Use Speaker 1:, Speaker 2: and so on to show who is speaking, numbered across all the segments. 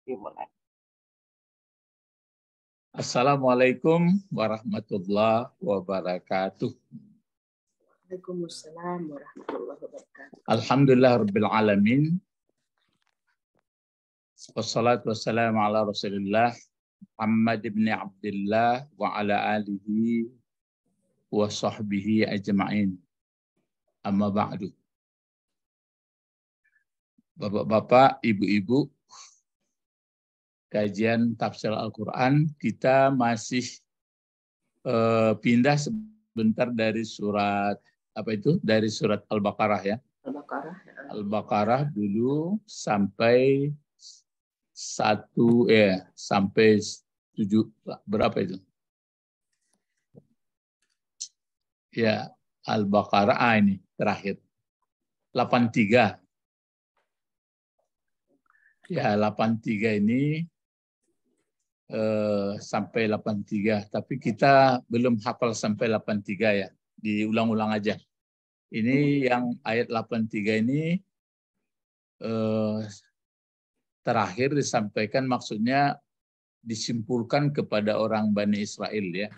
Speaker 1: dimulai.
Speaker 2: Assalamualaikum warahmatullahi wabarakatuh.
Speaker 1: Waalaikumsalam warahmatullahi wabarakatuh.
Speaker 2: Alhamdulillah rabbil alamin. Wassalatu wassalamu ala Rasulillah Muhammad ibn Abdullah wa ala alihi wa sahbihi ajma'in. Amma ba'du. Bapak-bapak, ibu-ibu, kajian tafsir Al-Quran, kita masih pindah sebentar dari surat dari surat Al-Baqarah ya. Al-Baqarah dulu sampai sampai 7 berapa itu? Ya, Al-Baqarah ini terakhir. 83. Ya, 83 ini sampai 83, tapi kita belum hafal sampai 83 ya. Diulang-ulang aja. Ini yang ayat 83 ini terakhir disampaikan, maksudnya disimpulkan kepada orang Bani Israel ya.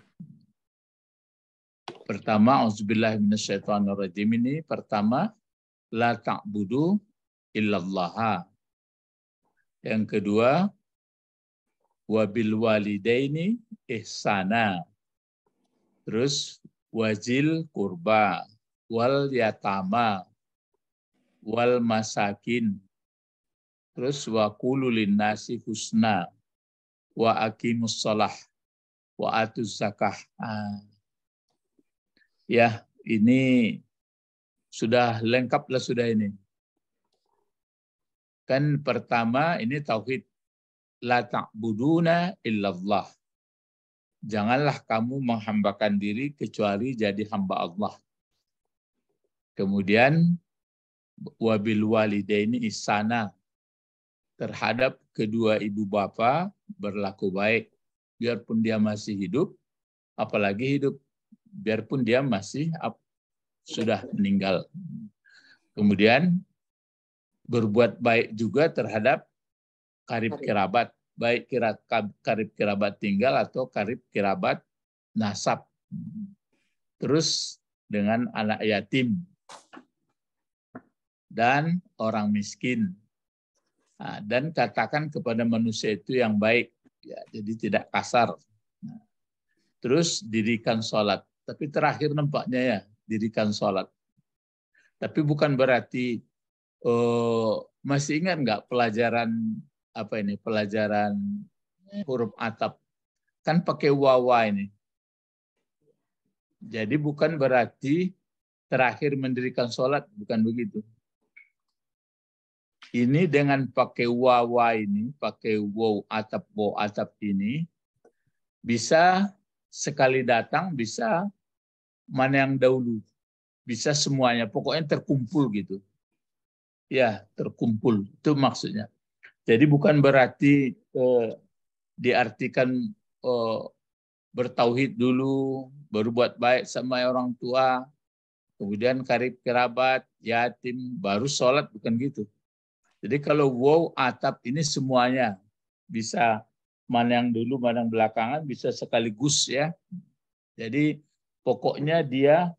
Speaker 2: Pertama, auzubillahi minasyaitonirrajim ini pertama, la ta'budu illallah. Yang kedua, wabil walidaini ihsana. Terus wajil kurba wal yatama wal masakin. Terus wa qulu linnasi husna wa aqimus shalah wa atuz zakah. Ya, ini sudah lengkap lah sudah ini. Kan pertama ini tauhid. La ta'buduna illallah. Janganlah kamu menghambakan diri kecuali jadi hamba Allah. Kemudian wabil walidaini ihsana. Terhadap kedua ibu bapa berlaku baik. Biarpun dia masih hidup, apalagi hidup. Biarpun dia masih sudah meninggal. Kemudian berbuat baik juga terhadap karib kerabat, baik karib kerabat tinggal atau karib kerabat nasab. Terus dengan anak yatim dan orang miskin. Nah, dan katakan kepada manusia itu yang baik, ya, jadi tidak kasar. Nah, terus dirikan sholat. Tapi terakhir nampaknya ya, dirikan sholat. Tapi bukan berarti masih ingat nggak pelajaran pelajaran huruf atap, kan pakai wawa ini. Jadi bukan berarti terakhir mendirikan sholat, bukan begitu. Ini dengan pakai wawa ini, pakai waw atap ini, bisa sekali datang, bisa mana yang dahulu, bisa semuanya, pokoknya terkumpul gitu. Ya, terkumpul, itu maksudnya. Jadi bukan berarti diartikan bertauhid dulu, baru buat baik sama orang tua, kemudian karib kerabat, yatim, baru sholat, bukan gitu. Jadi kalau waw atap ini semuanya, bisa mana yang dulu, mana yang belakangan, bisa sekaligus ya. Jadi pokoknya dia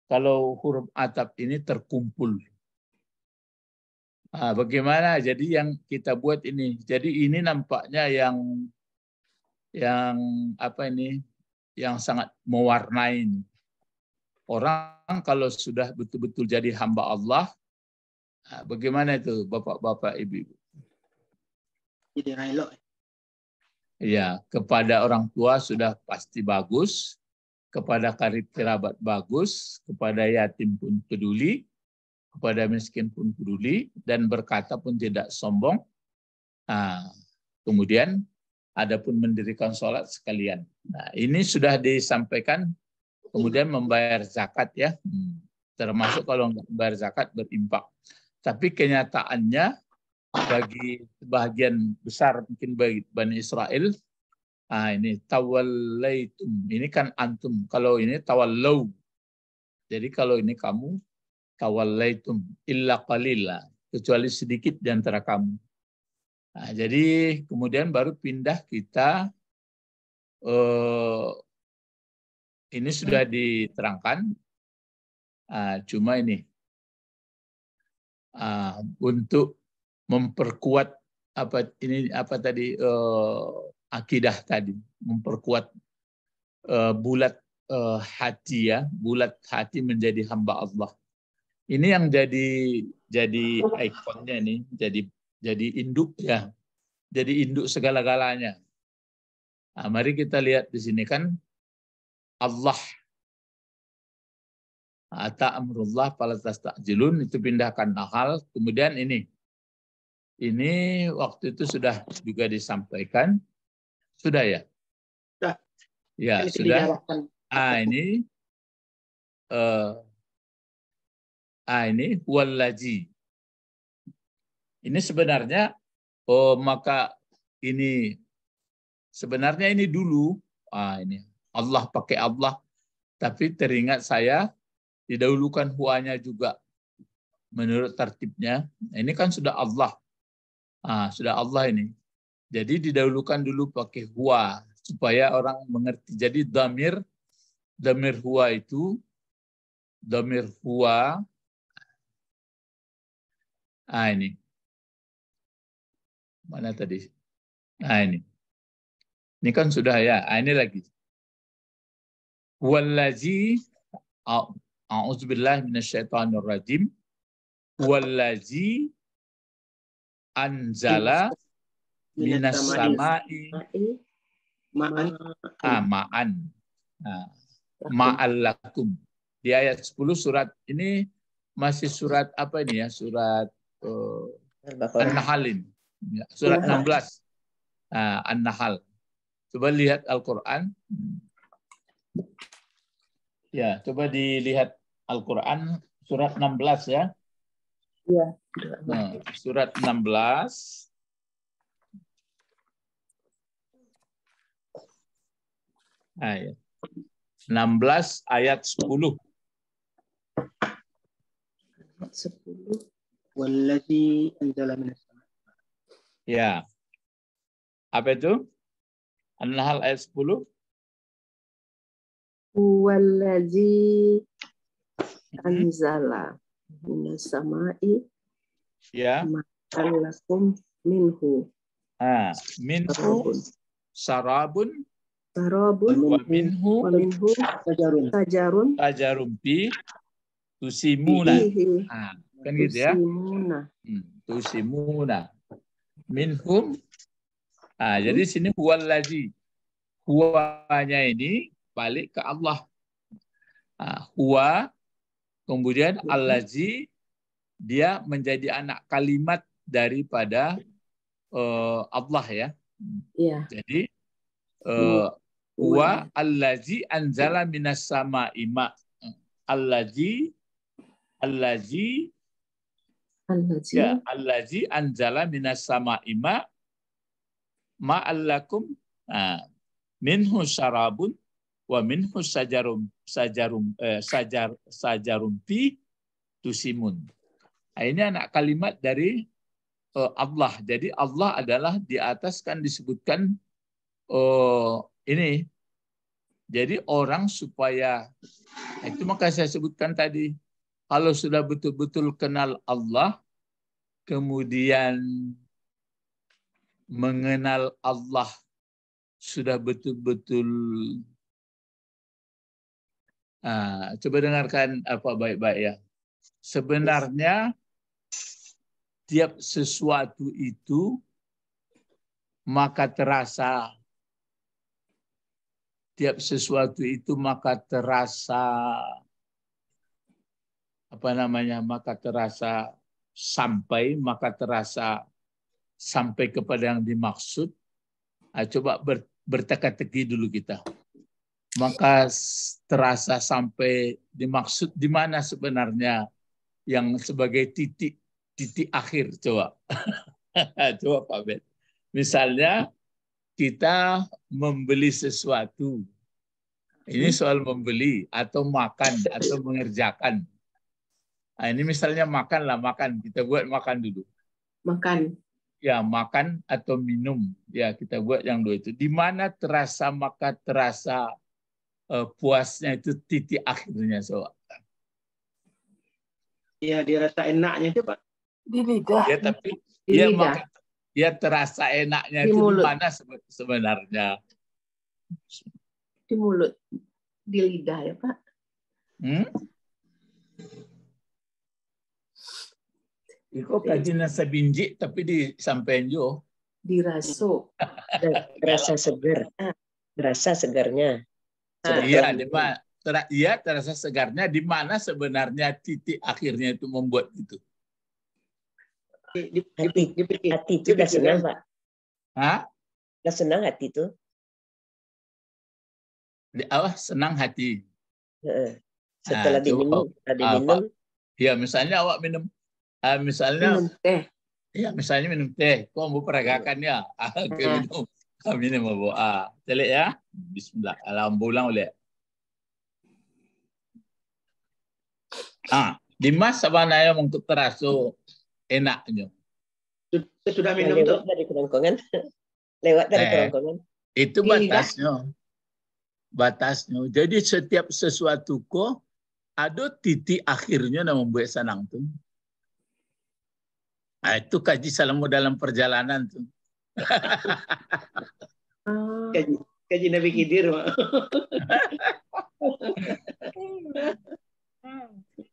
Speaker 2: kalau huruf atap ini terkumpul. Nah, bagaimana? Jadi yang kita buat ini. Jadi ini nampaknya yang yang sangat mewarnai ini. Orang kalau sudah betul-betul jadi hamba Allah, bagaimana itu bapak-bapak, ibu-ibu?
Speaker 1: Jadi rela.
Speaker 2: Ya, kepada orang tua sudah pasti bagus, kepada karib kerabat bagus, kepada yatim pun peduli, kepada miskin pun peduli, dan berkata pun tidak sombong. Kemudian adapun mendirikan sholat sekalian. Nah, ini sudah disampaikan. Kemudian membayar zakat ya, termasuk kalau nggak membayar zakat berinfak. Tapi kenyataannya bagi sebagian besar mungkin bagi Bani Israel, ini tawallaitum, ini kan antum. Kalau ini tawallau. Jadi kalau ini kamu tawallaitum illa qalila, kecuali sedikit di antara kamu. Nah, jadi kemudian baru pindah kita, ini sudah diterangkan, cuma ini untuk memperkuat apa tadi akidah tadi, memperkuat bulat hati ya, bulat hati menjadi hamba Allah. Ini yang jadi ikonnya nih, jadi induk ya, jadi induk segala-galanya. Nah, mari kita lihat di sini kan Allah, ta'amrullah fala tastajilun, itu pindahkan hal. Kemudian ini waktu itu sudah juga disampaikan, sudah ya?
Speaker 1: Sudah.
Speaker 2: Ya
Speaker 1: ini
Speaker 2: sudah. Ini wallazi. Ini sebenarnya maka ini sebenarnya ini dulu ini Allah pakai Allah, tapi teringat saya didahulukan huanya juga menurut tertibnya. Ini kan sudah Allah. Sudah Allah ini. Jadi didahulukan dulu pakai huwa supaya orang mengerti. Jadi damir huwa itu damir huwa. Ini. Mana tadi? Ini. Ini kan sudah ya. Ini lagi. Wallazi a'udzubillahi minasyaitonir rajim. Wallazi anzala minas sama'i ma'an. Ma'allakum. Di ayat 10 surat ini masih surat apa ini ya? Surat An-Nahl ini. Surat 16. An-Nahl. Coba lihat Al-Quran. Ya, coba dilihat Al-Quran surat 16 ya.
Speaker 1: Iya.
Speaker 2: Surat 16. Ayat 16 ayat 10.
Speaker 1: 10. Wallazi anzala minas sama'.
Speaker 2: Ya. Apa itu? An-Nahl ayat 10.
Speaker 3: Wallazi anzala minas sama'i
Speaker 2: Ya.
Speaker 3: ma'allakum minhu.
Speaker 2: Minhu sarabun
Speaker 3: Sarabun
Speaker 2: wa minhu
Speaker 3: sajarun
Speaker 2: bi tusimuna. Kan gitu ya. Tusimuna. Minhum. Jadi sini huwallazi. Huwanya ini balik ke Allah. Huwa, kemudian allazi, dia menjadi anak kalimat daripada Allah ya.
Speaker 3: Iya.
Speaker 2: Jadi huwa allazi anzala minas sama'i ma. Allazi anzala minas sama'i ma ma'allakum minhu syarabun wa minhu sajarum fi tusimun. Ini anak kalimat dari Allah. Jadi Allah adalah di atas kan disebutkan ini. Jadi orang supaya, itu maka saya sebutkan tadi, kalau sudah betul-betul kenal Allah, kemudian mengenal Allah sudah betul-betul, coba dengarkan apa baik-baik ya. Sebenarnya tiap sesuatu itu maka terasa, maka terasa sampai kepada yang dimaksud. Coba berteka-teki dulu kita. Maka terasa sampai dimaksud di mana sebenarnya yang sebagai titik akhir, coba. Coba Pak Ben. Misalnya kita membeli sesuatu. Ini soal membeli atau makan atau mengerjakan. Ini misalnya makan. Kita buat makan dulu.
Speaker 3: Makan.
Speaker 2: ya makan atau minum. Ya kita buat yang dua itu. Di mana terasa maka terasa puasnya itu titik akhirnya so.
Speaker 1: Ya dirasa enaknya itu Pak.
Speaker 3: Di lidah.
Speaker 2: Ya tapi
Speaker 3: Di
Speaker 2: ya
Speaker 3: lidah.
Speaker 2: maka ya terasa enaknya
Speaker 3: Di
Speaker 2: itu di
Speaker 3: mulut.
Speaker 2: mana sebenarnya?
Speaker 3: Di mulut. Di lidah ya Pak.
Speaker 2: Iko kajian sebinji tapi disampaikan juga.
Speaker 3: Diraso.
Speaker 4: Rasa segar. Rasa segarnya.
Speaker 2: Iya, iya terasa segarnya di mana sebenarnya titik akhirnya itu membuat itu.
Speaker 4: Hati itu udah senang, Pak.
Speaker 2: Hah?
Speaker 4: Udah senang hati itu.
Speaker 2: Senang hati.
Speaker 4: Setelah diminum,
Speaker 2: ya misalnya awak minum, misalnya
Speaker 3: Minum teh.
Speaker 2: ya misalnya minum teh, kau mau peragakan ya, minum apa? Celik ya, Bismillah, alhamdulillah boleh. Di masa mana yang untuk terasa enaknya?
Speaker 1: Sudah minum
Speaker 4: lewat
Speaker 1: tuh.
Speaker 4: dari kerongkongan. Lewat dari kerongkongan.
Speaker 2: Itu batasnya. Batasnya. Jadi setiap sesuatu kok ada titik akhirnya yang membuat senang tuh. Nah, itu kaji salamu dalam perjalanan tuh.
Speaker 1: Kaji Nabi Khidir.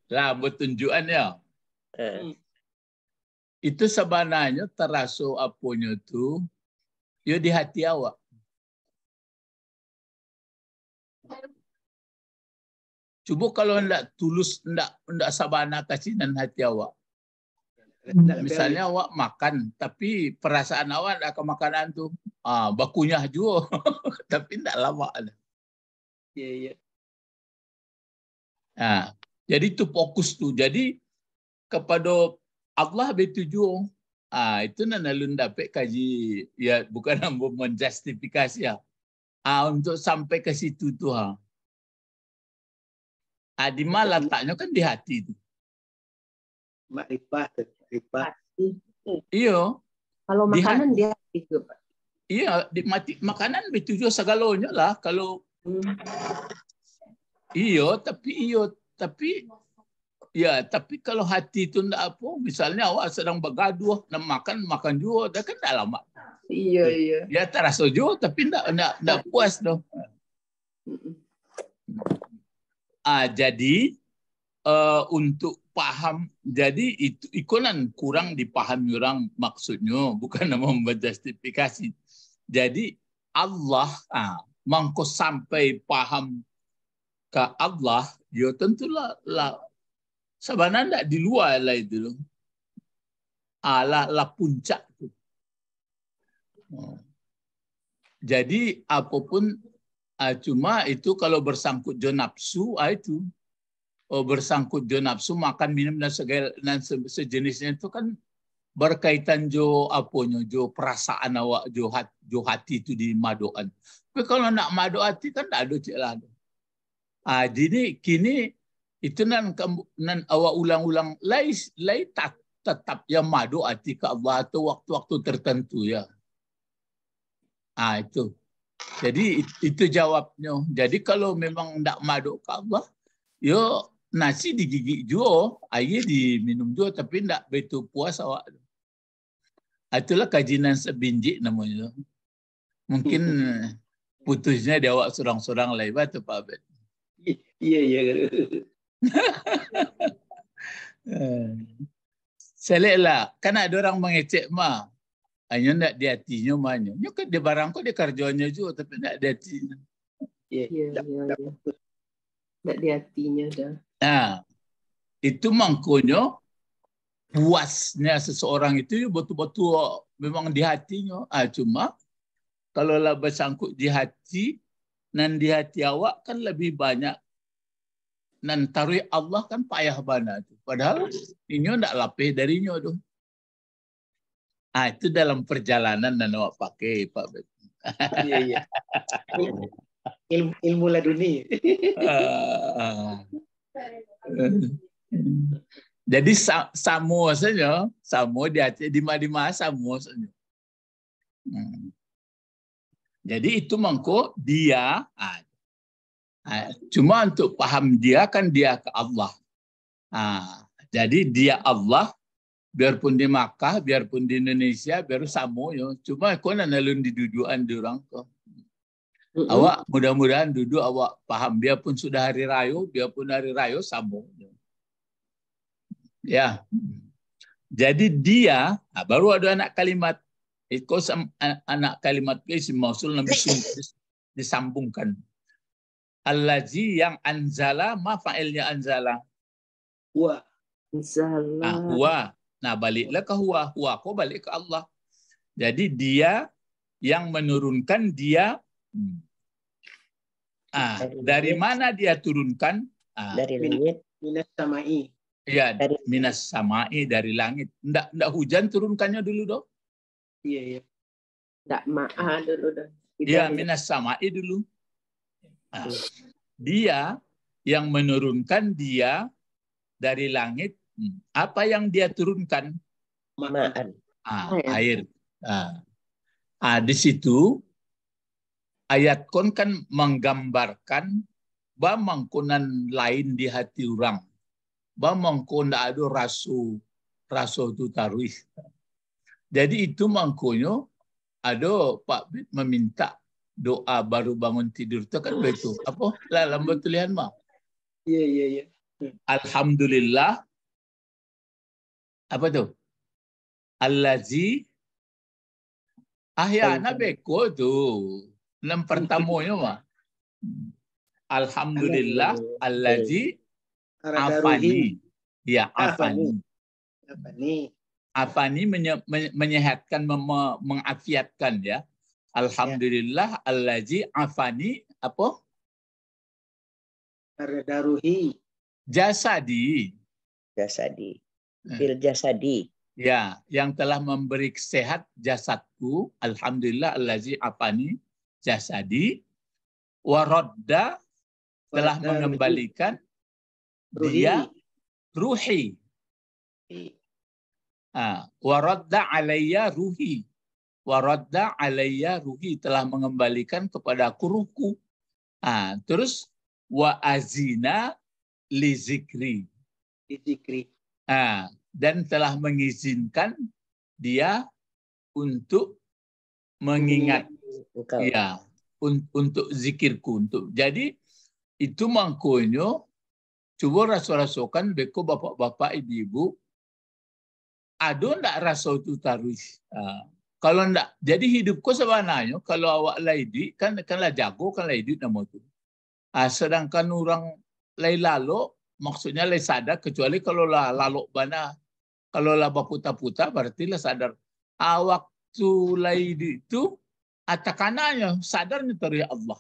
Speaker 2: Lah bertunjukan ya. Itu sebenarnya terasa apanya tuh ya di hati awak. Coba kalau enggak tulus, enggak sabana kasihan hati awak. Misalnya awak makan, tapi perasaan awak enggak ke makanan tuh, bakunyah juga, tapi enggak lama ada.
Speaker 1: Iya.
Speaker 2: Nah, jadi itu fokus tuh. Jadi kepada Allah betuju. Itu nanalun dapat kaji ya bukan menjustifikasi ya. Untuk sampai ke situ tuh. Di mana letaknya kan di hati itu.
Speaker 1: Makrifat.
Speaker 2: Iya.
Speaker 3: Kalau makanan di hati itu, Pak.
Speaker 2: Iya, makanan betuju segalanya lah. Kalau tapi kalau hati itu enggak apa, misalnya awak sedang bergaduh, nak makan juga, dah kan enggak lama.
Speaker 3: Iya.
Speaker 2: Ya terasa juga, tapi enggak puas dong. Jadi untuk paham, jadi itu ikonan kurang dipahami orang maksudnya, bukan menjustifikasi. Jadi Allah, mangko sampai paham ke Allah, ya tentulah sebenarnya di luar lah itu. Lah puncak itu. Jadi apapun, cuma itu kalau bersangkut jo nafsu, itu. Bersangkut jo nafsu, makan, minum, dan sejenisnya itu kan berkaitan jo perasaan awak, jo hati itu di madoan. Tapi kalau nak mado hati kan tak ada cik lah. Jadi kini itu nan awak ulang-ulang lai tetap yang mado hati ke Allah atau waktu-waktu tertentu ya. Itu. Jadi itu jawabnya. Jadi kalau memang tidak mado ke Allah, yo nasi digigit juga, air diminum juga, tapi tidak begitu puas awak. Itulah kajian sebinji namanya. Mungkin putusnya di awak sorang-sorang lah, itu Pak Abed.
Speaker 1: Iya.
Speaker 2: Seleklah, kan ada orang mengecek mah, hanya tidak di hatinya mahnya. Ya kan di barang kok di kerjanya juga, tapi tidak di hatinya.
Speaker 3: Iya. Tidak di hatinya dah.
Speaker 2: Itu mangkonya puasnya seseorang itu betul-betul memang di hatinya. Cuma kalau lah bersangkut di hati, dan di hati awak kan lebih banyak. Dan taruh Allah kan payah bana. Padahal ini tidak lapih darinya tuh. Itu dalam perjalanan dan awak pakai Pak Bet.
Speaker 1: Iya. Ilmu laduni.
Speaker 2: Jadi samo saja, samo di Aceh di Madinah samo saja. Jadi itu mangko dia. Cuma untuk paham dia kan dia ke Allah. Jadi dia Allah, biarpun di Makkah, biarpun di Indonesia, biar samo yo. Cuma kau nalun di duduan diorang kok. Awak mudah-mudahan duduk awak paham. Biarpun sudah hari raya, biarpun hari raya samo. Ya. Jadi dia baru ada anak kalimat. Itu anak kalimat isim mausul nabi disambungkan. Allazi yang anzala, ma fa'ilnya anzala.
Speaker 1: Huwa.
Speaker 2: Huwa. Nah, baliklah ke huwa. Huwa kok balik ke Allah. Jadi dia yang menurunkan dia. Dari mana dia turunkan?
Speaker 4: Dari langit.
Speaker 1: Minas samai.
Speaker 2: Iya, minas samai, dari langit. Nggak hujan turunkannya dulu dong?
Speaker 1: Iya.
Speaker 3: Nggak ma'a dulu dong.
Speaker 2: Iya, minas samai dulu. Dia yang menurunkan dia dari langit. Apa yang dia turunkan?
Speaker 4: Ma'an.
Speaker 2: Air. Di situ ayat kon kan menggambarkan bamangkunan lain di hati orang. Bamangkun ndak ada raso tu taruh. Jadi itu mangkonyo ada Pak Bit meminta doa baru bangun tidur itu kan begitu. Apa? Dalam tulisan mah.
Speaker 1: Iya.
Speaker 2: Alhamdulillah. Apa tuh? Allazi ahyana beko tuh. Nam pertamanya mah. Alhamdulillah allazi afani. Ya, afani. Afani menyehatkan, mengafiatkan ya. Alhamdulillah allazi afani apa?
Speaker 1: Ardaruhi.
Speaker 2: Jasadi.
Speaker 4: Bil jasadi.
Speaker 2: Ya, yang telah memberi sehat jasadku. Alhamdulillah allazi afani jasadi. Waradda telah mengembalikan dia ruhi. Waradda alayya ruhi. Waradda alayya ruhi telah mengembalikan kepadaku ruhku. Terus wa azina li zikri. Dan telah mengizinkan dia untuk mengingat. Ya, untuk zikirku. Jadi itu mangkonyo coba raso-rasokan beko bapak-bapak ibu-ibu ada ndak rasa itu taruh. Kalau ndak, jadi hidupku sebenarnya kalau awak laidi kan lah jago kan laidi nama tu. Sedangkan orang lai lalu maksudnya lai sadar kecuali kalau lah lalu bana kalau lah baputa-puta berarti lah sadar. Waktu laidi itu atakananya sadarnya dari Allah.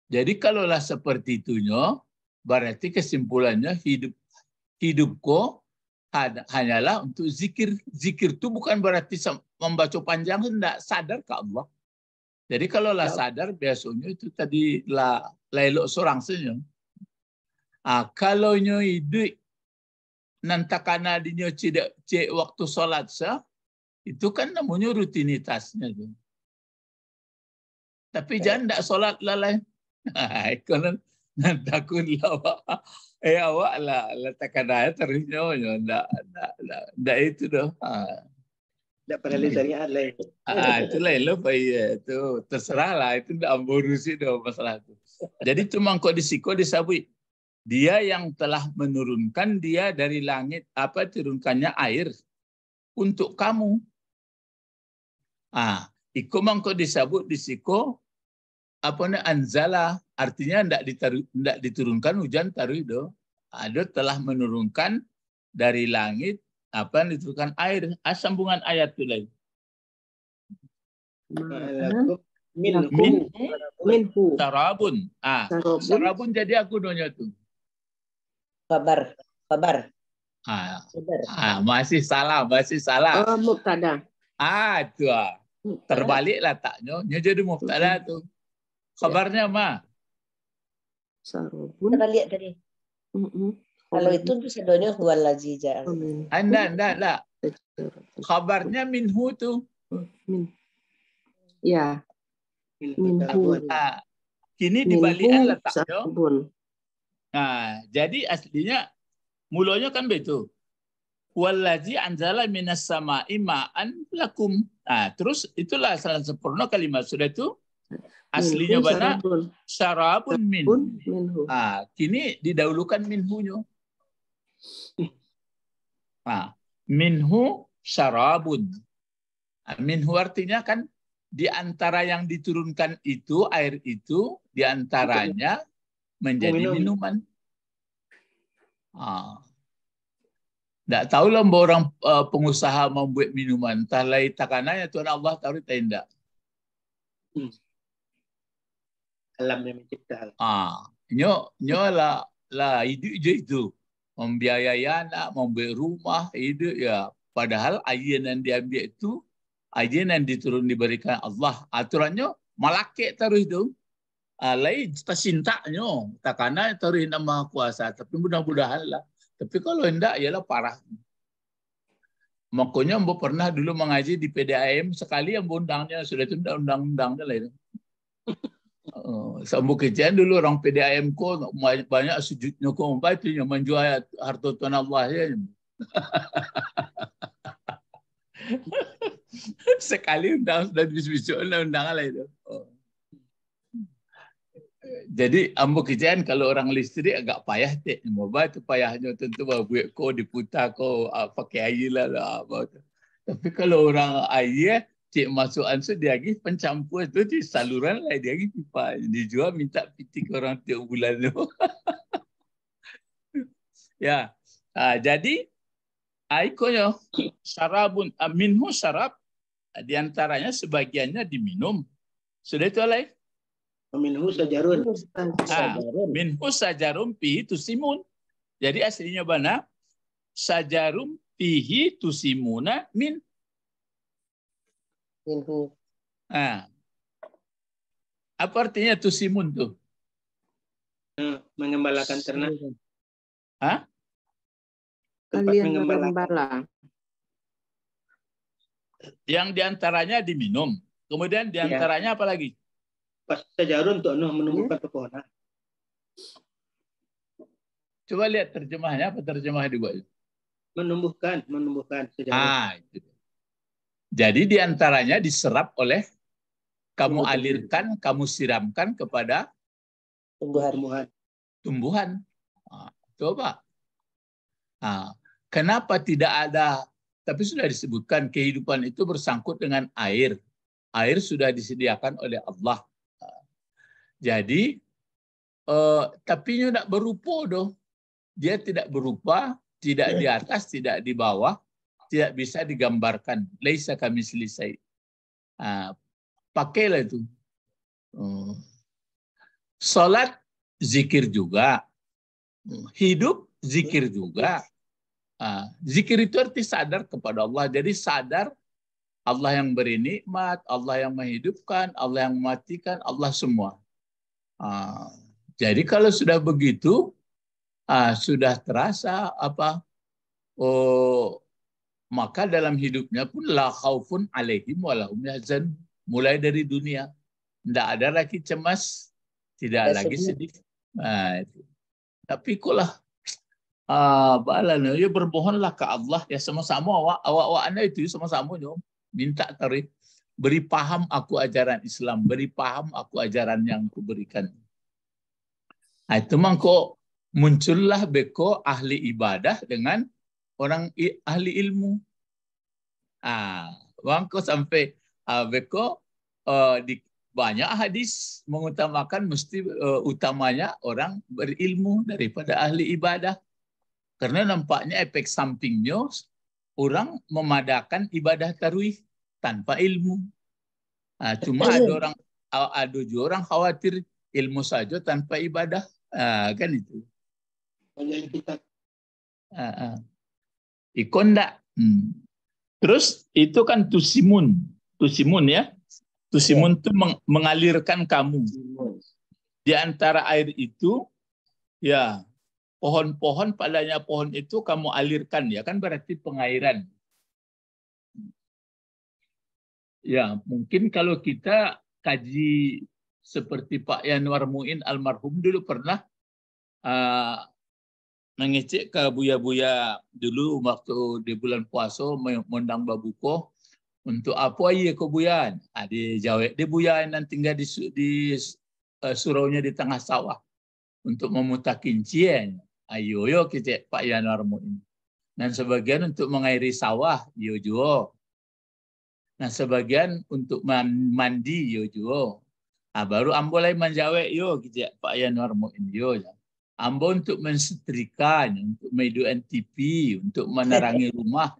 Speaker 2: Jadi kalaulah seperti itunya, berarti kesimpulannya hidupku hanyalah untuk zikir. Zikir itu bukan berarti membaca panjang, tidak sadar ke Allah. Jadi kalaulah sadar, biasanya itu tadi lah elok seorang saja. Kalau nyo hidup nantakana dinyo cek waktu sholat sah, itu kan namanya rutinitasnya. Tapi jangan tidak sholat lalai. Kalau takut awak lah letakkan ayat terusnya, tidak itu dah.
Speaker 1: Tidak pernah syariat lain.
Speaker 2: Itulah itu terserah lah, itu tidak amborusi dah masalah itu. Jadi cuma kau disebut dia yang telah menurunkan dia dari langit turunkannya air untuk kamu. Iku mangko disebut disiko anzala, artinya tidak diturunkan hujan taruh itu. Ada telah menurunkan dari langit diturunkan air. Sambungan ayat itu lagi.
Speaker 3: Minhu.
Speaker 2: Sarabun. Sarabun jadi aku donya tuh.
Speaker 4: Kabar.
Speaker 2: Masih salah.
Speaker 3: Mubtada.
Speaker 2: Itu terbalik letaknya. Jadi mubtada tuh. Kabarnya mah
Speaker 3: Sarabun.
Speaker 4: Kita lihat tadi. Kalau itu sedonya huwallazi ja'al.
Speaker 2: Enggak. Kabarnya minhu tuh.
Speaker 3: Ya. Minhu.
Speaker 2: Nah, kini dibalikan letaknya.
Speaker 3: Sarabun.
Speaker 2: Nah, jadi aslinya mulanya kan begitu. Wallazi anzala minas sama'i ma'an lakum. Nah, terus itulah salah sempurna kalimat sudah itu. Aslinya mana? Syarabun minhu. Nah, kini didahulukan minhunya. Nah, minhu syarabun. Nah, minhu artinya kan di antara yang diturunkan itu, air itu, di antaranya menjadi minuman. Tidak tahu lah orang pengusaha membuat minuman. Talai takananya Tuhan Allah tahu tidak.
Speaker 1: Alam yang mencipta.
Speaker 2: Nyo lah hidup je itu. Membiayai anak, membuat rumah, hidup ya. Padahal air yang diambil itu, air yang diturun diberikan Allah. Aturannya malakek taruh itu. Lain tercintanya. Takana taruh yang maha kuasa. Tapi mudah-mudahan lah. Tapi kalau hendak, ialah parah. Makanya Mbak pernah dulu mengaji di PDAM, sekali yang undangnya, sudah itu undang-undangnya lah itu. Sambil kejadian dulu orang PDAM ko banyak sujudnya ko, itu yang menjual harta Tuhan Allah. Ya. Sekali undang, sudah bisik-bisik undangan lah itu. Jadi ambo kejadian kalau orang listrik agak payah dek. Moba itu payahnya tentu buat ko diputar ko pakai air lah apa. Tapi kalau orang air cik masuk ansur dia lagi pencampur itu di saluran lah dia lagi pipa. Dijual minta pitik orang tiap bulan tu. Ya. Jadi aikonya syarabun minhu syarab, di antaranya sebagiannya diminum. Sudah itu alai.
Speaker 1: Minhu sajarun.
Speaker 2: Minhu sajarum pihi tusimun. Jadi aslinya mana? Sajarum pihi tusimuna
Speaker 4: minhu.
Speaker 2: Apa artinya tusimun tuh?
Speaker 1: Mengembalakan ternak.
Speaker 3: Kalian mengembala.
Speaker 2: Yang diantaranya diminum. Kemudian diantaranya apa lagi?
Speaker 1: Pas sajarun untuk menumbuhkan pepohonan.
Speaker 2: Coba lihat terjemahnya, apa terjemah dibuat?
Speaker 1: Menumbuhkan sajarun.
Speaker 2: Itu. Jadi diantaranya diserap oleh kamu alirkan, kamu siramkan kepada tumbuhan. Coba. Kenapa tidak ada? Tapi sudah disebutkan kehidupan itu bersangkut dengan air. Air sudah disediakan oleh Allah. Jadi, tapi dia tidak berupa doh. Dia tidak berupa, tidak di atas, tidak di bawah, tidak bisa digambarkan. Laisa kamitslihi syai'. Pakailah itu. Salat zikir juga. Hidup zikir juga. Zikir itu arti sadar kepada Allah. Jadi sadar Allah yang beri nikmat, Allah yang menghidupkan, Allah yang mematikan, Allah semua. Jadi kalau sudah begitu, sudah terasa apa? Maka dalam hidupnya pun la khaufun alaihim wa lahum yahzanun. Mulai dari dunia, tidak ada lagi cemas, tidak lagi sedih. Itu. Tapi kulah ya berbohonlah ke Allah ya sama-sama awak anda itu sama-sama minta tarik. Beri paham aku ajaran Islam, beri paham aku ajaran yang kuberikan. Itu mangko muncullah beko ahli ibadah dengan orang ahli ilmu. Mangko sampai beko di banyak hadis mengutamakan mesti utamanya orang berilmu daripada ahli ibadah. Karena nampaknya efek sampingnya orang memadakan ibadah tarawih tanpa ilmu. Cuma ada juga orang khawatir ilmu saja tanpa ibadah, kan itu. Ikon enggak. Terus itu kan tusimun ya. Tusimun itu mengalirkan kamu. Di antara air itu Ya, pohon-pohon padanya pohon itu kamu alirkan, ya kan berarti pengairan. Ya, mungkin kalau kita kaji seperti Pak Yanwar Muin almarhum dulu pernah mengecek ke buya-buya dulu waktu di bulan puasa mengundang babuko untuk apa iya kebuyan. Di Jawa di buyan dan tinggal di suraunya di tengah sawah untuk memutar kincian. Ayo yo kita Pak Yanwar Muin. Dan sebagian untuk mengairi sawah yo juo. Nah sebagian untuk mandi yo juo. Baru ambolai menjawab yo gitu Pak Yanwar Muin yo. Ambo untuk mensetrika, untuk meduan TV, untuk menerangi rumah.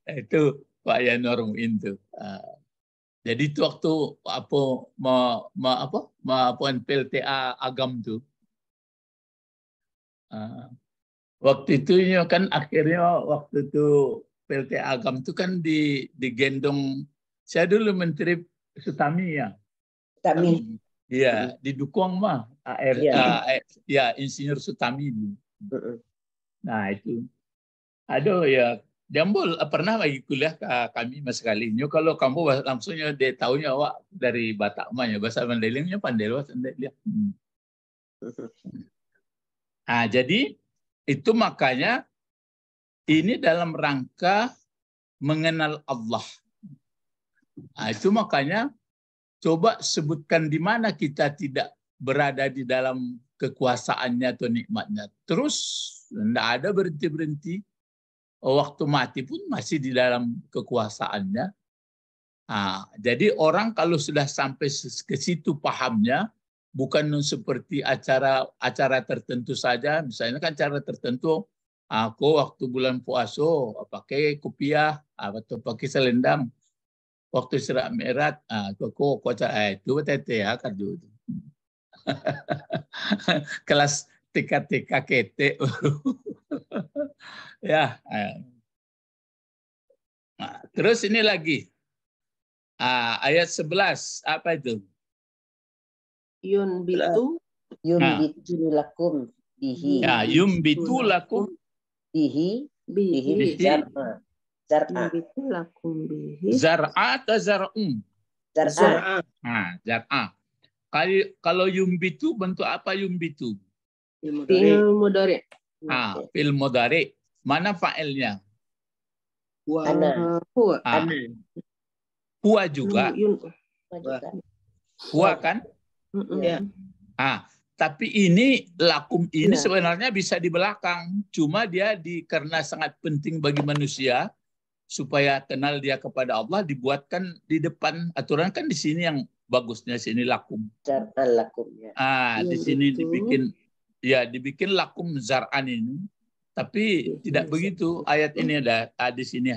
Speaker 2: Itu Pak Yanwar Muin tuh. Jadi itu waktu apa PLTA Agam tuh. Waktu itu kan akhirnya waktu itu PLTA Agam itu kan digendong saya dulu Menteri Sutami ya.
Speaker 4: Sutami.
Speaker 2: Iya, didukung mah ya Insinyur Sutami. Nah itu. Aduh ya, Jambul pernah lagi kuliah ke kami mas sekali. Kalau kamu langsungnya dia tahunya wak dari Batak mah ya bahasa Mandailing pandai luas dia. Nah, jadi itu makanya ini dalam rangka mengenal Allah. Nah, itu makanya coba sebutkan di mana kita tidak berada di dalam kekuasaannya atau nikmatnya. Terus tidak ada berhenti-berhenti. Waktu mati pun masih di dalam kekuasaannya. Nah, jadi orang kalau sudah sampai ke situ pahamnya, bukan seperti acara tertentu saja. Misalnya kan acara tertentu, aku waktu bulan puasa pakai kopiah atau pakai selendang. Waktu Isra Mi'raj, aku itu tete ya kardu. Kelas TK kete. Ya. Nah, terus ini lagi. Ayat 11 apa itu?
Speaker 3: Yunbitu
Speaker 4: lakum bihi.
Speaker 2: Ya, yumbitu lakum
Speaker 4: bihi zar'a.
Speaker 3: Yunbitu lakum bihi
Speaker 2: zar'a atau zar'um?
Speaker 4: Zar'a.
Speaker 2: Zar'a. Kalau yumbitu bentuk apa yumbitu?
Speaker 3: fi'il mudhari.
Speaker 2: Fi'il mudhari. Mana fa'ilnya?
Speaker 3: Huwa.
Speaker 2: Huwa juga. Huwa kan?
Speaker 1: Ya.
Speaker 2: Tapi ini lakum ini sebenarnya bisa di belakang. Cuma dia karena sangat penting bagi manusia supaya kenal dia kepada Allah dibuatkan di depan. Aturan kan di sini yang bagusnya sini lakum.
Speaker 4: Zar'an lakum ya.
Speaker 2: Di sini dibikin lakum zar'an ini. Tapi tidak begitu ayat ini ada di sini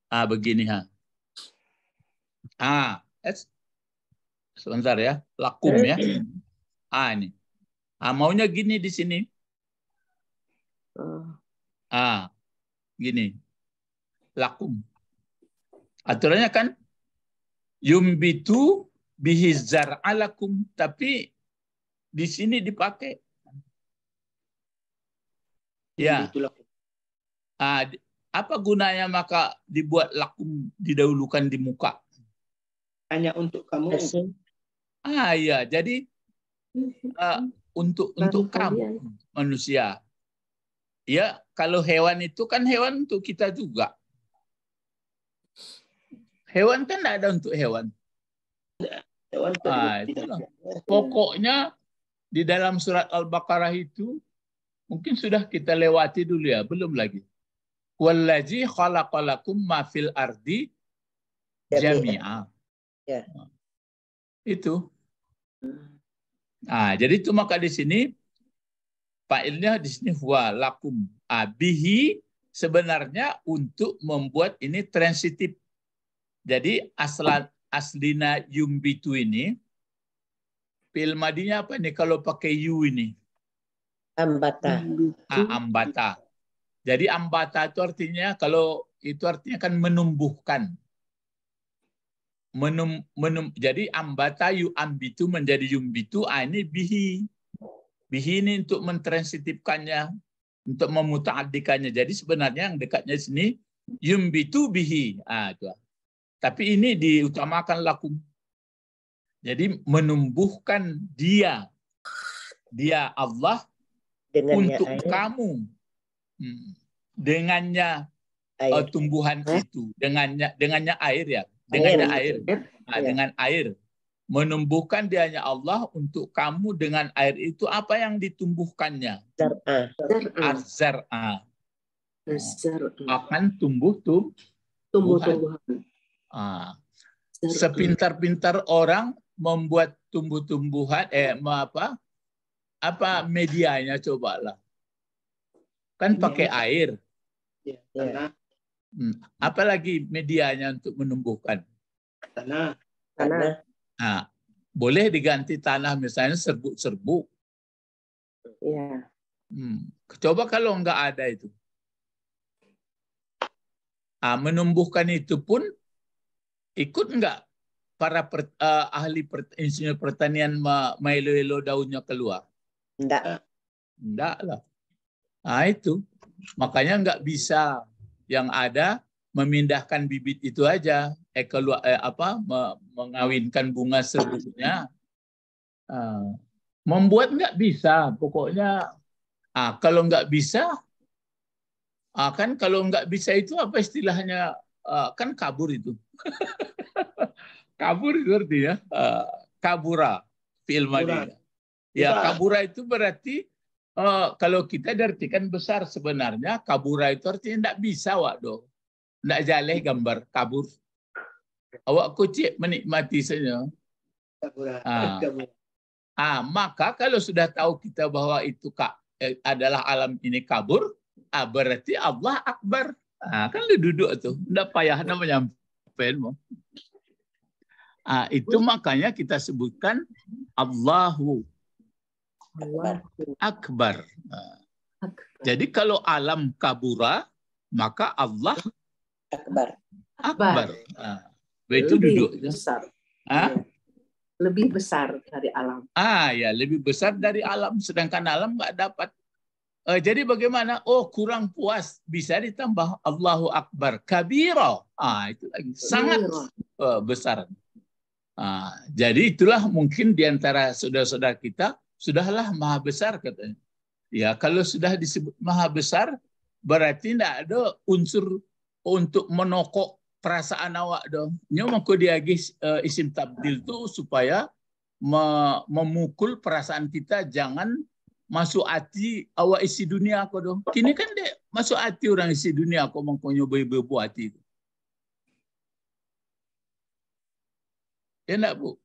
Speaker 2: begini sebentar ya, lakum ya. Ini. Maunya gini di sini. Gini. Lakum. Aturannya kan yumbitu bihi zar'a lakum, tapi di sini dipakai. Ya. Apa gunanya maka dibuat lakum didahulukan di muka?
Speaker 1: Hanya untuk kamu.
Speaker 2: Iya, jadi untuk kamu manusia. Ya, kalau hewan itu kan hewan untuk kita juga. Hewan kan tidak ada untuk hewan. Pokoknya di dalam surat Al-Baqarah itu mungkin sudah kita lewati dulu ya, belum lagi. Wallazi khalaqalakum ma fil ardi jami'a.
Speaker 4: Ya.
Speaker 2: Itu. Jadi itu maka di sini fa'ilnya di sini huwa lakum. Bihi sebenarnya untuk membuat ini transitif. Jadi aslina yumbitu ini fi'il madinya apa nih kalau pakai yu ini?
Speaker 4: Ambata.
Speaker 2: Ambata. Jadi ambata itu artinya kalau itu artinya kan menumbuhkan. jadi ambata yu ambitu menjadi yumbitu, ini bihi. Bihi ini untuk mentransitifkannya, untuk memutaaddikannya. Jadi sebenarnya yang dekatnya sini yumbitu bihi. Itu. Tapi ini diutamakan lakum. Jadi menumbuhkan dia Allah dengannya untuk air. Kamu. Dengannya air. Tumbuhan itu, dengannya air ya. Dengannya air. Dengan air. Menumbuhkan dianya Allah untuk kamu dengan air itu apa yang ditumbuhkannya? Zar'a. Akan tumbuh-tumbuhan. Sepintar-pintar orang membuat tumbuh-tumbuhan, apa medianya cobalah. Kan pakai air. Apalagi medianya untuk menumbuhkan? Tanah. Boleh diganti tanah misalnya serbuk-serbuk.
Speaker 3: Iya.
Speaker 2: Coba kalau enggak ada itu. Menumbuhkan itu pun ikut enggak para ahli insinyur pertanian melo-elo daunnya keluar?
Speaker 4: Enggak.
Speaker 2: Enggak lah. Itu. Makanya enggak bisa yang ada memindahkan bibit itu aja, mengawinkan bunga serbuknya, membuat nggak bisa. Pokoknya, kalau nggak bisa, kan kalau nggak bisa itu apa istilahnya? Kan kabur itu. Kabur itu artinya kabura, fi'il. Ya, kabura itu berarti kalau kita diartikan besar sebenarnya, kabura itu artinya nggak bisa, waduh. Nggak jaleh gambar kabur. Awak kucik menikmati saja. Maka kalau sudah tahu kita bahwa itu adalah alam ini kabur, berarti Allah Akbar. Kan lu duduk tuh, nggak payah namanya nyampein. Itu makanya kita sebutkan Allahu Akbar. Jadi kalau alam kabura, maka Allah Akbar. Itu duduk.
Speaker 3: Besar. Lebih besar dari alam.
Speaker 2: Ya, lebih besar dari alam. Sedangkan alam nggak dapat. Jadi bagaimana? Kurang puas. Bisa ditambah Allahu Akbar. Kabira. Itu lagi. Sangat besar. Jadi itulah mungkin diantara saudara-saudara kita, sudahlah maha besar katanya. Ya, kalau sudah disebut maha besar, berarti tidak ada unsur untuk menokok perasaan awak dong. Nyo mako diagih isim tabdil itu supaya memukul perasaan kita, jangan masuk hati awak isi dunia aku dong. Kini kan dek masuk hati orang isi dunia aku mangko nyoba buat hati. Ya enggak, Bu?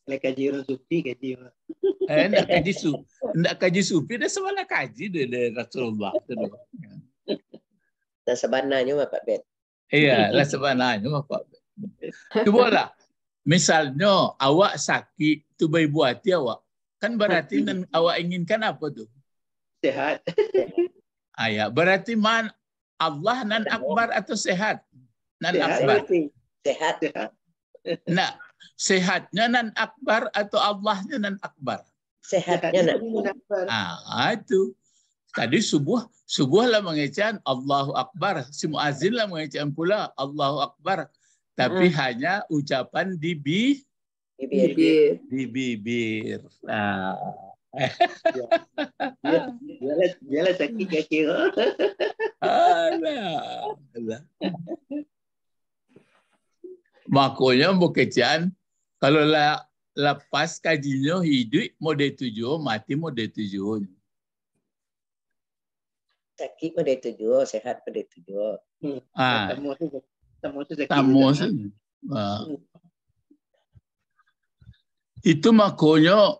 Speaker 1: Kaji orang sufi, kaji orang.
Speaker 2: Enggak kaji sufi, dia sebenarnya kaji dari Rasulullah.
Speaker 4: Nah, sebenarnya Pak Bet.
Speaker 2: Iya, lah sebenarnya Pak Bet. Coba lah, misalnya awak sakit, tu bayi buati awak. Kan berarti awak inginkan apa tuh?
Speaker 1: Sehat.
Speaker 2: Ya, berarti Allah nan akbar atau sehat? Nan akbar.
Speaker 4: Sehat.
Speaker 2: Nah, sehatnya nan akbar atau Allahnya nan akbar?
Speaker 4: Sehatnya nan
Speaker 1: akbar.
Speaker 2: Itu. Tadi subuh lah mengecam Allahu Akbar. Si muazin lah mengecam pula Allahu Akbar. Tapi hanya ucapan di bibir.
Speaker 1: Dia sakit kira.
Speaker 2: Makanya bukecan kalau lepas kajinya hidup mode 7, mati mode 7.
Speaker 4: Sakit mode 7, sehat mode 7.
Speaker 2: Tamu. Itu makanya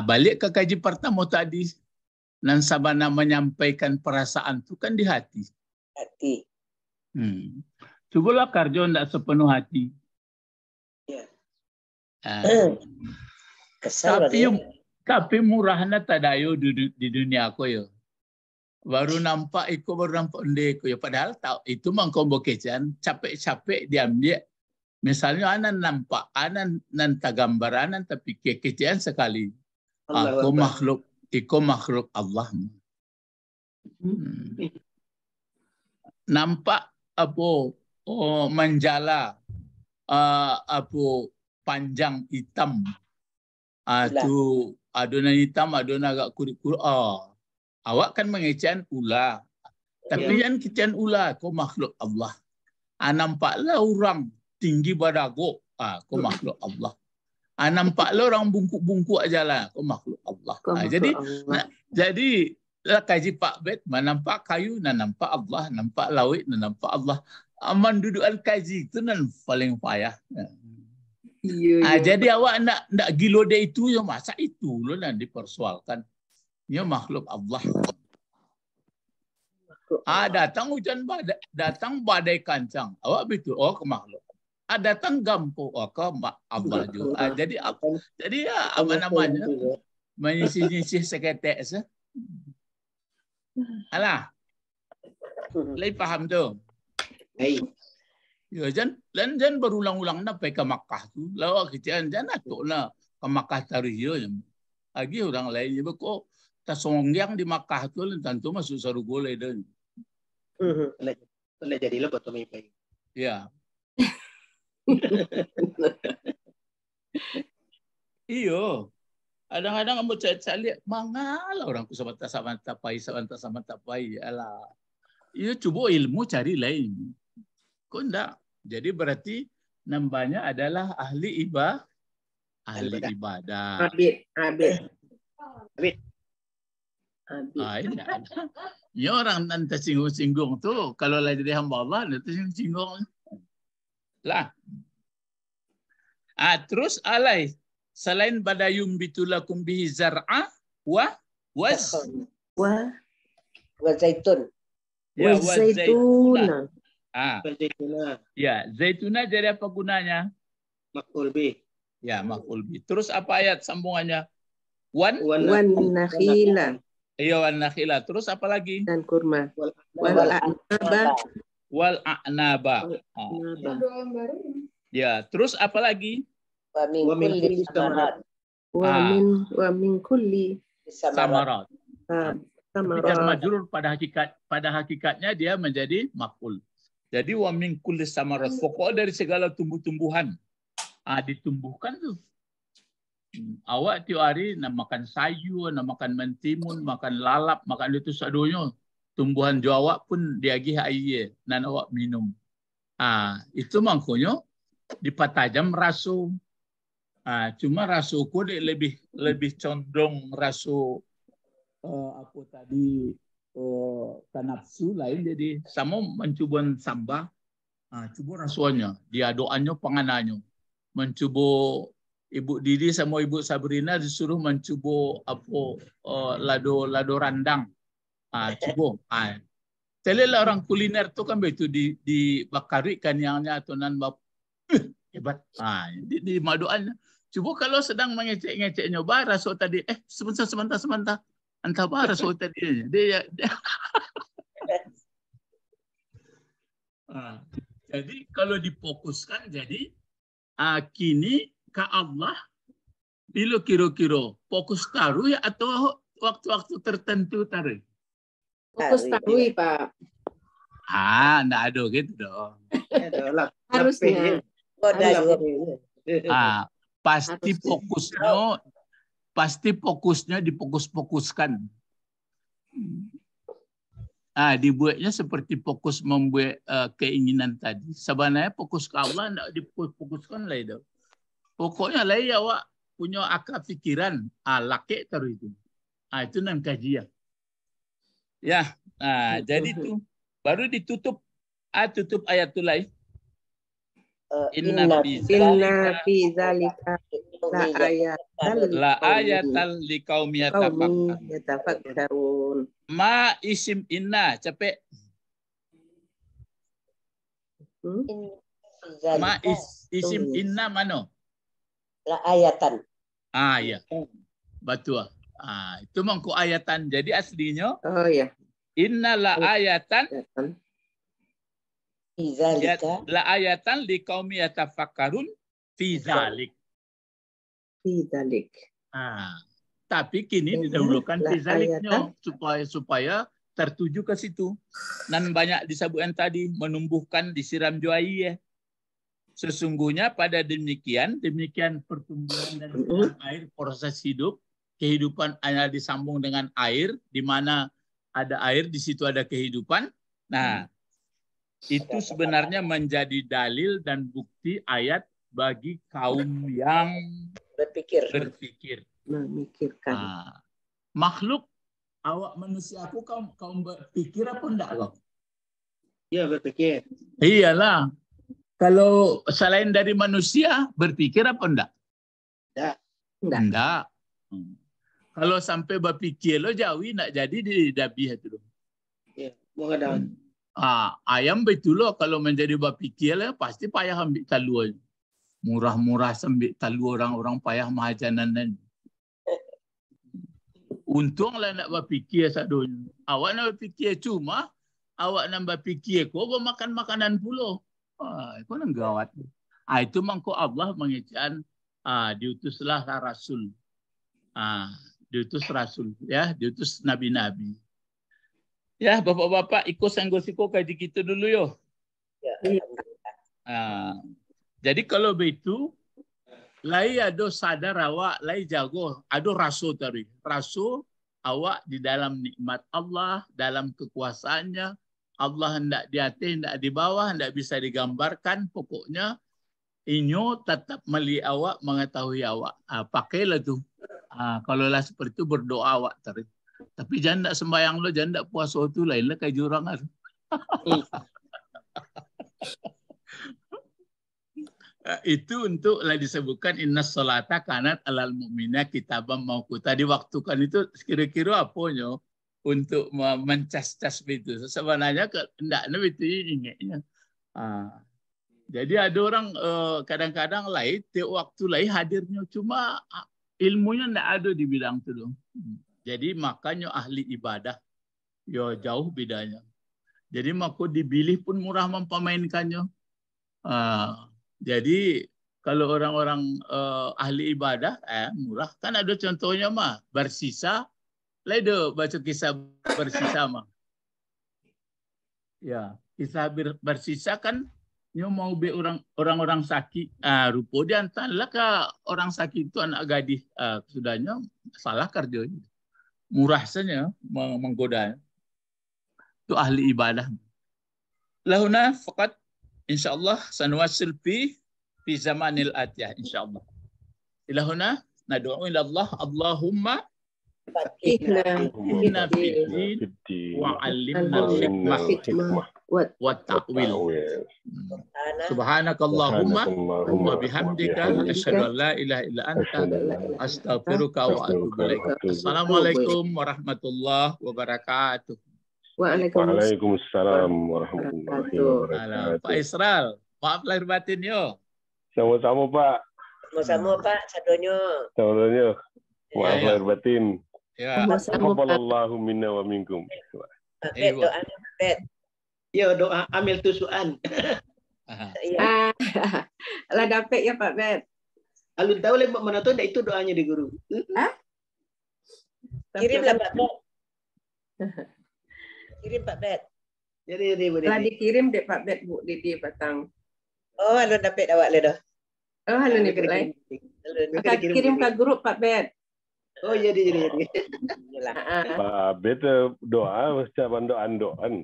Speaker 2: balik ke kaji pertama tadi. Dan sabana menyampaikan perasaan itu kan di hati.
Speaker 4: Hati.
Speaker 2: Cobalah karjo tidak sepenuh hati.
Speaker 4: Ya.
Speaker 2: Tapi murahnya tadayo di dunia aku yo. Baru nampak iko, baru nampak ndeko. Ya padahal tahu itu mengkombokecan capek-capek diambil. Misalnya anan nampak, anan nanta gambar, anan tapi kekecian sekali. Aku makhluk, iko makhluk Allah. Nampak apa? Oh, menjala, apa panjang hitam. Tu adonan hitam, adonan agak kurit-kurit. Awak kan mengecehan ular. Tapi yang kecian ular, kau makhluk Allah. Nampaklah orang tinggi badago. Kau makhluk Allah. Nampaklah orang bungkuk-bungkuk aja lah. Kau makhluk Allah. Jadi kaji Pak Bet, nampak kayu, nampak Allah. Nampak lawit, nampak Allah. Aman dudukan kaji itu nan paling payah. Jadi awak nak gilo dia itu, ya masa itu loh nak dipersoalkan. Dia makhluk Allah. Datang hujan badai, datang badai kancang. Awak betul, ke makhluk. Datang gampo, ke Allah juga. Jadi ya apa namanya? Menyisih-nyisih seketek se. Alah. Lagi paham tu? Ya, jangan berulang-ulang nak pergi ke Makkah tu. Lawak kecian jangan atuklah ke Makkah tarikh. Lagi orang lain je kok. Tak songyang di Makkah tu tentu masuk surga le dan.
Speaker 1: Boleh jadilah buat kami baik.
Speaker 2: Ya. Iyo. Kadang-kadang kamu cari mangal orang ku sama tapai. Alah. Iyo cuba ilmu cari lain. Kok enggak? Jadi berarti nambahnya adalah ahli ibadah.
Speaker 3: Abid.
Speaker 2: Ini orang nanti singgung-singgung tu kalau lagi jadi hamba Allah nanti singgung lah. Terus alai selain badayum bitulakum bihi zar'a wa
Speaker 4: zaitun.
Speaker 2: Ya,
Speaker 3: zaituna.
Speaker 2: Ya, zaituna jadi apa gunanya?
Speaker 1: Maf'ul bih.
Speaker 2: Ya, maf'ul bih. Terus apa ayat sambungannya? Wan
Speaker 3: nakhila.
Speaker 2: Iya, wan nakhila. Terus apa lagi?
Speaker 3: Dan kurma.
Speaker 2: Wal a'naba. Ya, terus apa lagi?
Speaker 4: Wa min kulli samarat.
Speaker 3: Wa min kulli
Speaker 2: samarat.
Speaker 3: Samarat.
Speaker 2: Majrur pada hakikatnya dia menjadi maf'ul. Jadi wa min kulli samarat. Pokoknya dari segala tumbuh-tumbuhan. Ditumbuhkan tuh. Awak tiap hari nak makan sayur, nak makan mentimun, makan lalap, makan itu sadonya. Tumbuhan Jawa pun diagih air, nan awak minum. Itu makanya dipatajam rasu. Cuma rasuku dia lebih condong rasu apa tadi kanapsu lain, jadi sama mencuba sambah. Cuba rasuannya, dia doanya pengananya. Mencuba Ibu Didi sama Ibu Sabrina disuruh mencuba lado randang. Cuba. Telah orang kuliner tu kan begitu dibakari kan yangnya atau nan hebat. Di maduannya. Cuba kalau sedang mengecek-ngecek nyoba rasa tadi sebentar. Entah apa rasa tadi dia. Jadi kalau difokuskan jadi kini ke Allah bila kira-kira fokus taruh ya atau waktu-waktu tertentu taruh?
Speaker 3: Fokus taruh, Pak.
Speaker 2: Enggak ada gitu dong.
Speaker 3: Harusnya.
Speaker 2: Pasti fokusnya difokuskan. Dibuatnya seperti fokus membuat keinginan tadi. Sebenarnya fokus ke Allah enggak difokuskan lah itu. Pokoknya lah ya awak punya akal pikiran, laki taruh itu. Itu nan kajian. Ya, jadi itu baru ditutup. Tutup ayat tu lain. Inna fi zalika la ayatan liqaumi
Speaker 3: yatafakkarun.
Speaker 2: Ma isim inna capek. Ma isim inna mana?
Speaker 4: La ayatan.
Speaker 2: Ya. Betul. Itu mangko ayatan. Jadi aslinya
Speaker 3: ya.
Speaker 2: Inna la ayatan
Speaker 4: Izalika.
Speaker 2: la ayatan liqaumi yatafakkarun fi dzalik.
Speaker 3: Fi dzalik.
Speaker 2: Tapi kini didahulukan fi dzaliknya supaya tertuju ke situ. Dan banyak disebutkan tadi, menumbuhkan disiram juai ya. Sesungguhnya pada demikian pertumbuhan dan air, proses hidup, kehidupan hanya disambung dengan air, di mana ada air, di situ ada kehidupan. Nah, itu sebenarnya menjadi dalil dan bukti ayat bagi kaum yang berpikir.
Speaker 3: Memikirkan.
Speaker 2: Makhluk awak manusia aku kaum berpikir apa enggak kau?
Speaker 1: Iya berpikir.
Speaker 2: Iyalah. Kalau selain dari manusia berpikir apa enggak? Enggak. Kalau sampai berpikir lo jauhi nak jadi di dabiah itu.
Speaker 1: Iya, bukan.
Speaker 2: Ayam betul lo kalau menjadi berpikir lah pasti payah ambil talu. Murah-murah sambil talu orang-orang payah mahajanan dan untunglah nak berfikir sadonya. Awak nak berfikir cuma awak nak berfikir kau makan makanan pula. Kau nak gawat. Itu mangko Allah mengizinkan diutuslah rasul. Diutus rasul ya, diutus nabi-nabi. Ya, bapak-bapak ikut sanggosiko kaji kita dulu yo.
Speaker 4: Ya,
Speaker 2: jadi kalau begitu lai ada sadar awak, lai jago, ada rasul tadi. Rasul awak di dalam nikmat Allah, dalam kekuasaannya, Allah hendak di atas, hendak di bawah, hendak bisa digambarkan. Pokoknya inyo tetap meli awak, mengetahui awak. Pakailah tu. Kalau lah seperti itu berdoa awak tadi. Tapi jangan tak sembahyang lo, jangan tak puasa tu lain lah kayak jurang. Itu untuklah disebutkan inna sholata kanat alal mu'mina kitaban mauquta. Diwaktukan itu kira-kira apanya untuk mencas-cas itu. Sebenarnya hendaknya itu ingatnya. Jadi ada orang kadang-kadang lain tiap waktu lain hadirnya cuma ilmunya tidak ada di bidang itu. Jadi makanya ahli ibadah ya jauh bedanya. Jadi maka dibilih pun murah mempamainkannya. Jadi kalau orang-orang ahli ibadah murah kan ada contohnya mah bersisa, ledo baca kisah bersisa mah. Ya kisah bersisa kan nyo mau be orang-orang sakit, rupa dia antarlah ke orang sakit itu anak gadis sudahnya salah kerjanya. Murah saja menggoda. Itu ahli ibadah. Lahuna faqat insyaallah sanuwasil fi zamanil atiyah insyaallah. Ilahuna nad'u ila Allah Allahumma faqihna fid din wa 'allimna al-hikmah wa ta'wil. Subhanakallahumma wa bihamdika asyhadu an la ilaha illa anta astaghfiruka wa atubu ilaik. Assalamualaikum warahmatullahi wabarakatuh.
Speaker 5: Waalaikumsalam warahmatullahi wabarakatuh.
Speaker 2: Pak Israel, maaf lahir batin yo.
Speaker 5: Sama-sama Pak.
Speaker 4: Sama-sama Pak, sadonyo.
Speaker 5: Sadonyo. Maaf lahir batin.
Speaker 2: Ya.
Speaker 5: Taqabbalallahu minna wa minkum.
Speaker 4: Doa Bet.
Speaker 1: Ya doa amil tusuan.
Speaker 3: Lah dapat ya Pak Bet.
Speaker 1: Alun tahu le mana tu itu doanya di guru.
Speaker 4: Kirimlah Pak Bet. Kirim Pak Bet.
Speaker 1: Jadi
Speaker 3: lah dikirim dek Pak Bet Bu di Batang.
Speaker 4: Oh, alun dapat awak le dah.
Speaker 3: Oh, halun ni lai. Akan kirim ke grup Pak Bet.
Speaker 1: Oh, jadi.
Speaker 5: Pak Bet doa ucapan doan.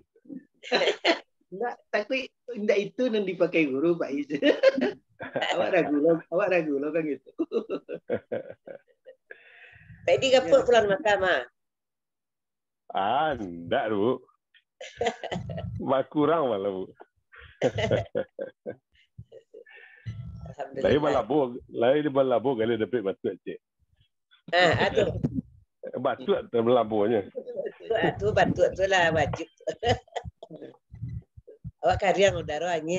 Speaker 1: Enggak, tapi enggak itu yang dipakai guru Pak Is. awak ragu lo kan gitu.
Speaker 4: Tadi kapur pulang mahkamah.
Speaker 5: Enggak, Bu. Kurang malah, Bu. Lain balabu kali dapat batu cik.
Speaker 4: Aduh.
Speaker 5: Batu belabunya.
Speaker 4: Batu lah wajib. Awak kariang udah rohnya.